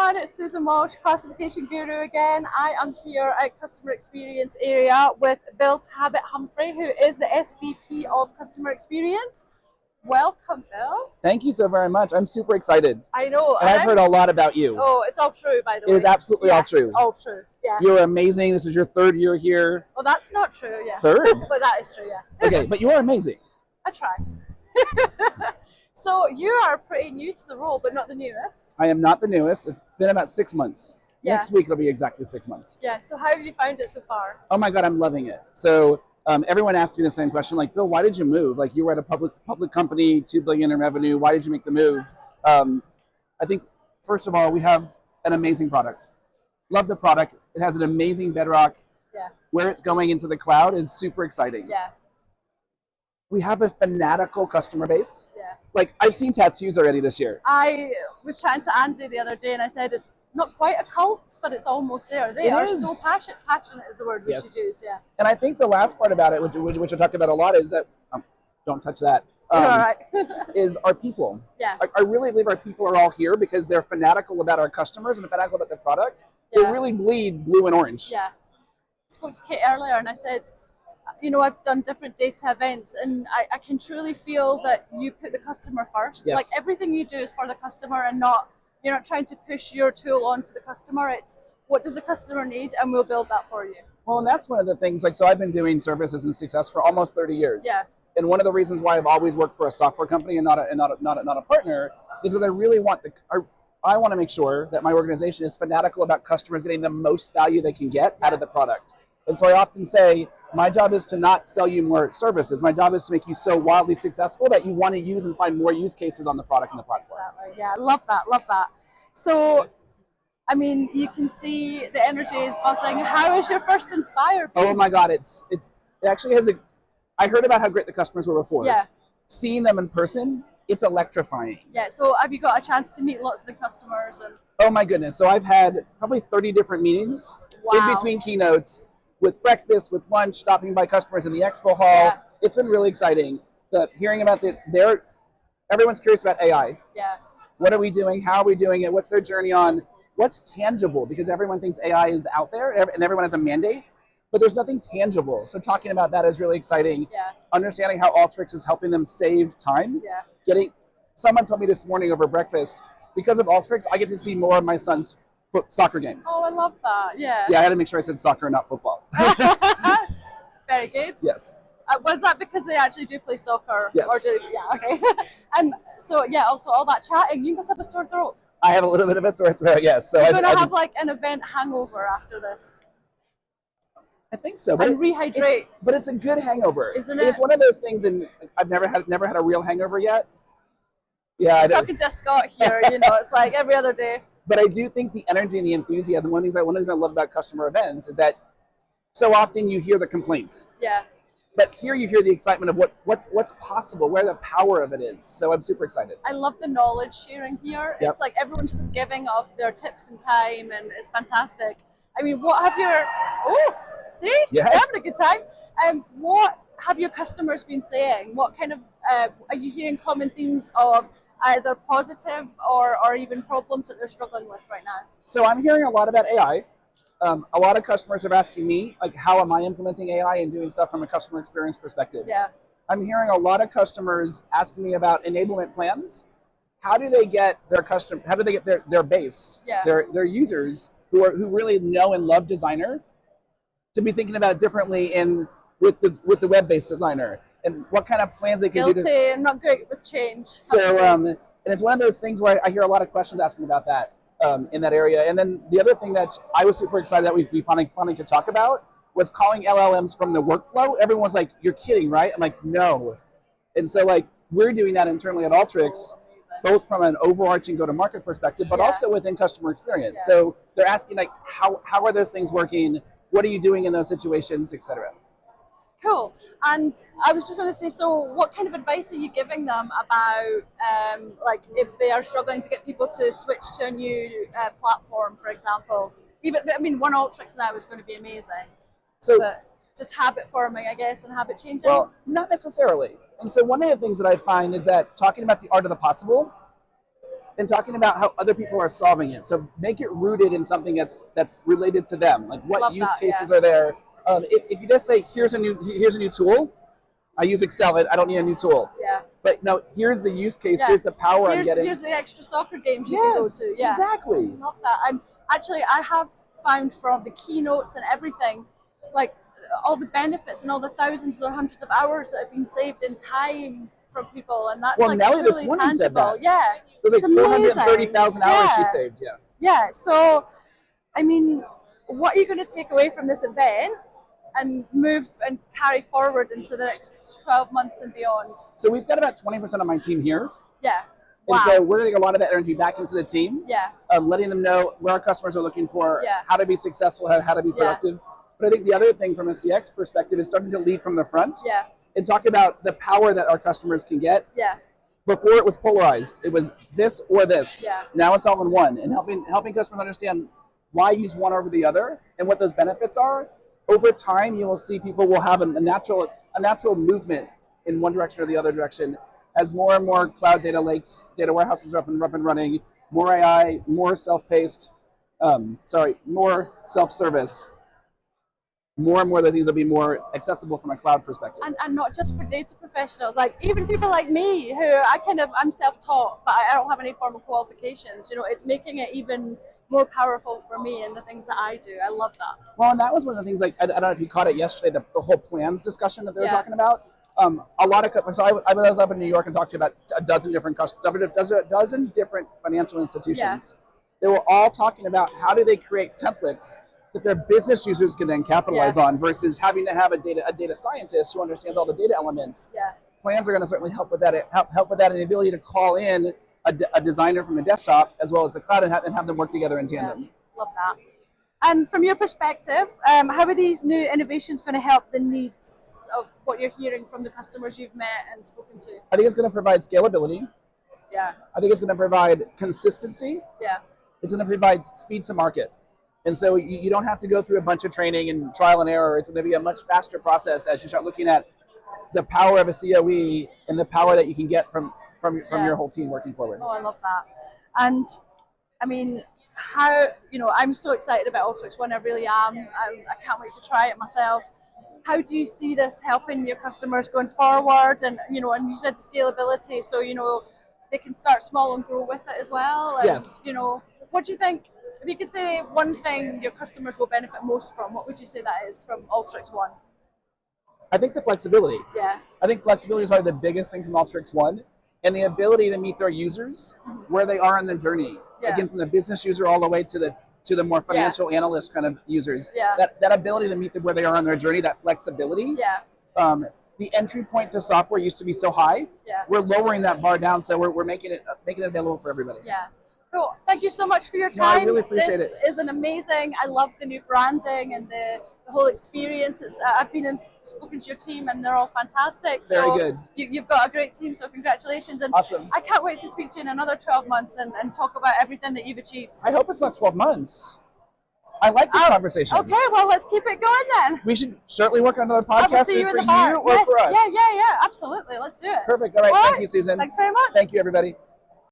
everyone, it's Susan Walsh, Classification Guru again. I am here at Customer Experience area with Bill Tabbit Humphrey, who is the SVP of Customer Experience. Welcome, Bill. Thank you so very much. I'm super excited. I know. And I've heard a lot about you. Oh, it's all true, by the way. It is absolutely all true. It's all true, yeah. You're amazing. This is your third year here. Well, that's not true, yeah. Third? But that is true, yeah. Okay, but you are amazing. I try. So you are pretty new to the role, but not the newest. I am not the newest. It's been about 6 months. Yeah. Next week it'll be exactly 6 months. Yeah, so how have you found it so far? Oh my God, I'm loving it. So everyone asks me the same question, like, Bill, why did you move? Like, you were at a public company, $2 billion in revenue. Why did you make the move? I think, first of all, we have an amazing product. Love the product. It has an amazing bedrock. Yeah. Where it's going into the cloud is super exciting. Yeah. We have a fanatical customer base. Yeah. Like, I've seen tattoos already this year. I was chatting to Andy the other day and I said it's not quite a cult, but it's almost there. They are so passionate. Passionate is the word we should use, yeah. And I think the last part about it, which I talked about a lot, is that, don't touch that, You're all right. is our people. Yeah. I really believe our people are all here because they're fanatical about our customers and fanatical about the product. Yeah. They really bleed blue and orange. Yeah. I spoke to Kate earlier and I said, you know, I've done different data events and I can truly feel that you put the customer first. Yes. Like everything you do is for the customer and you're not trying to push your tool onto the customer. It's what does the customer need and we'll build that for you. Well, and that's one of the things, like, so I've been doing services and success for almost 30 years. Yeah. And one of the reasons why I've always worked for a software company and not a partner is because I really want I want to make sure that my organization is fanatical about customers getting the most value they can get out of the product. And so I often say, my job is to not sell you more services. My job is to make you so wildly successful that you want to use and find more use cases on the product and the platform. Exactly. Yeah, love that, love that. So, I mean, you can see the energy is buzzing. How is your first Inspire? Oh my God, it actually has I heard about how great the customers were before. Yeah. Seeing them in person, it's electrifying. Yeah, so have you got a chance to meet lots of the customers? And oh my goodness, so I've had probably 30 different meetings in between keynotes, with breakfast, with lunch, stopping by customers in the expo hall. Yeah. It's been really exciting. Hearing about everyone's curious about AI. Yeah. What are we doing? How are we doing it? What's their journey on? What's tangible? Because everyone thinks AI is out there and everyone has a mandate, but there's nothing tangible. So talking about that is really exciting. Yeah. Understanding how Alteryx is helping them save time. Yeah. Someone told me this morning over breakfast, because of Alteryx, I get to see more of my son's soccer games. Oh, I love that. Yeah. Yeah, I had to make sure I said soccer, not football. Very good. Yes. Was that because they actually do play soccer? Yes. Yeah, okay. So, yeah, also all that chatting, you must have a sore throat. I have a little bit of a sore throat, yes. So you're going to have like an event hangover after this. I think so. And rehydrate. But it's a good hangover. Isn't it? It's one of those things, and I've never had a real hangover yet. Yeah, I'm talking to Scott here, you know, it's like every other day. But I do think the energy and the enthusiasm, one of the things I love about customer events is that so often you hear the complaints. Yeah. But here you hear the excitement of what's possible, where the power of it is. So I'm super excited. I love the knowledge sharing here. Yep. It's like everyone's so giving of their tips and time, and it's fantastic. I mean, what have see? Yes. They're having a good time. What have your customers been saying? What kind of, are you hearing common themes of either positive or even problems that they're struggling with right now? So I'm hearing a lot about AI. A lot of customers are asking me, like, how am I implementing AI and doing stuff from a customer experience perspective? Yeah. I'm hearing a lot of customers asking me about enablement plans. How do they get their base, their users who really know and love Designer to be thinking about it differently with the web-based Designer, and what kind of plans they can do. Guilty, I'm not great with change. So, and it's one of those things where I hear a lot of questions asking about that. In that area. And then the other thing that I was super excited that we finally could talk about was calling LLMs from the workflow. Everyone was like, you're kidding, right? I'm like, no. And so, like, we're doing that internally at Alteryx, both from an overarching go-to-market perspective, but also within customer experience. Yeah. So they're asking, like, how are those things working? What are you doing in those situations, et cetera? Cool. And I was just going to say, so what kind of advice are you giving them about, like, if they are struggling to get people to switch to a new platform, for example? One Alteryx now is going to be amazing. So, but just habit forming, I guess, and habit changing? Well, not necessarily. And so one of the things that I find is that talking about the art of the possible, and talking about how other people are solving it. So make it rooted in something that's related to them. Like what use cases are there? If you just say here's a new tool, I use Excel. I don't need a new tool. Yeah. But no, here's the use case. Yeah. Here's the power I'm getting. Here's the extra soccer games you can go to. Yeah, exactly. I love that. I have found from the keynotes and everything, like all the benefits and all the thousands or hundreds of hours that have been saved in time from people, and that's like Nelly really this morning tangible. Said that. Yeah, so it's like 430,000 hours she saved. Yeah. Yeah. So, I mean, what are you going to take away from this event and move and carry forward into the next 12 months and beyond? So we've got about 20% of my team here. Yeah. And so we're getting a lot of that energy back into the team. Yeah. Letting them know where our customers are looking for, how to be successful, how to be productive. Yeah. But I think the other thing from a CX perspective is starting to lead from the front. Yeah. And talk about the power that our customers can get. Yeah. Before it was polarized. It was this or this. Yeah. Now it's all in one. And helping customers understand why use one over the other and what those benefits are. Over time, you will see people will have a natural movement in one direction or the other direction as more and more cloud data lakes, data warehouses are up and running, more AI, more self-paced, more self-service. More and more of those things will be more accessible from a cloud perspective. And not just for data professionals, like even people like me who I'm self-taught, but I don't have any formal qualifications. You know, it's making it even more powerful for me and the things that I do. I love that. Well, and that was one of the things, like, I don't know if you caught it yesterday, the whole plans discussion that they were talking about. A lot of customers, so I was up in New York and talked to about a dozen different financial institutions. Yeah. They were all talking about how do they create templates that their business users can then capitalize on versus having to have a data scientist who understands all the data elements. Yeah. Plans are going to certainly help with that. Help with that, and the ability to call in a designer from the desktop as well as the cloud and have them work together in tandem. Yeah. Love that. And from your perspective, how are these new innovations going to help the needs of what you're hearing from the customers you've met and spoken to? I think it's going to provide scalability. Yeah. I think it's going to provide consistency. Yeah. It's going to provide speed to market. And so you don't have to go through a bunch of training and trial and error. It's going to be a much faster process as you start looking at the power of a COE and the power that you can get from your whole team working forward. Oh, I love that. And I mean, I'm so excited about Alteryx One. I really am. I can't wait to try it myself. How do you see this helping your customers going forward? And and you said scalability, so they can start small and grow with it as well. And, yes. What do you think? If you could say one thing your customers will benefit most from, what would you say that is from Alteryx One? I think the flexibility. Yeah. I think flexibility is probably the biggest thing from Alteryx One, and the ability to meet their users where they are in the journey. Yeah. Again, from the business user all the way to the more financial analyst kind of users. Yeah. That ability to meet them where they are on their journey, that flexibility. Yeah. The entry point to software used to be so high. Yeah. We're lowering that bar down, so we're making it available for everybody. Yeah. Cool. Thank you so much for your time. No, I really appreciate it. This is an amazing. I love the new branding and the whole experience. I've been and spoken to your team, and they're all fantastic. Very good. You've got a great team, so congratulations. And awesome. I can't wait to speak to you in another 12 months and talk about everything that you've achieved. I hope it's not 12 months. I like this conversation. Okay, well, let's keep it going then. We should certainly work on another podcast for you or yes. for us. Yeah, absolutely. Let's do it. Perfect. All right. Thank you, Susan. Thanks very much. Thank you, everybody.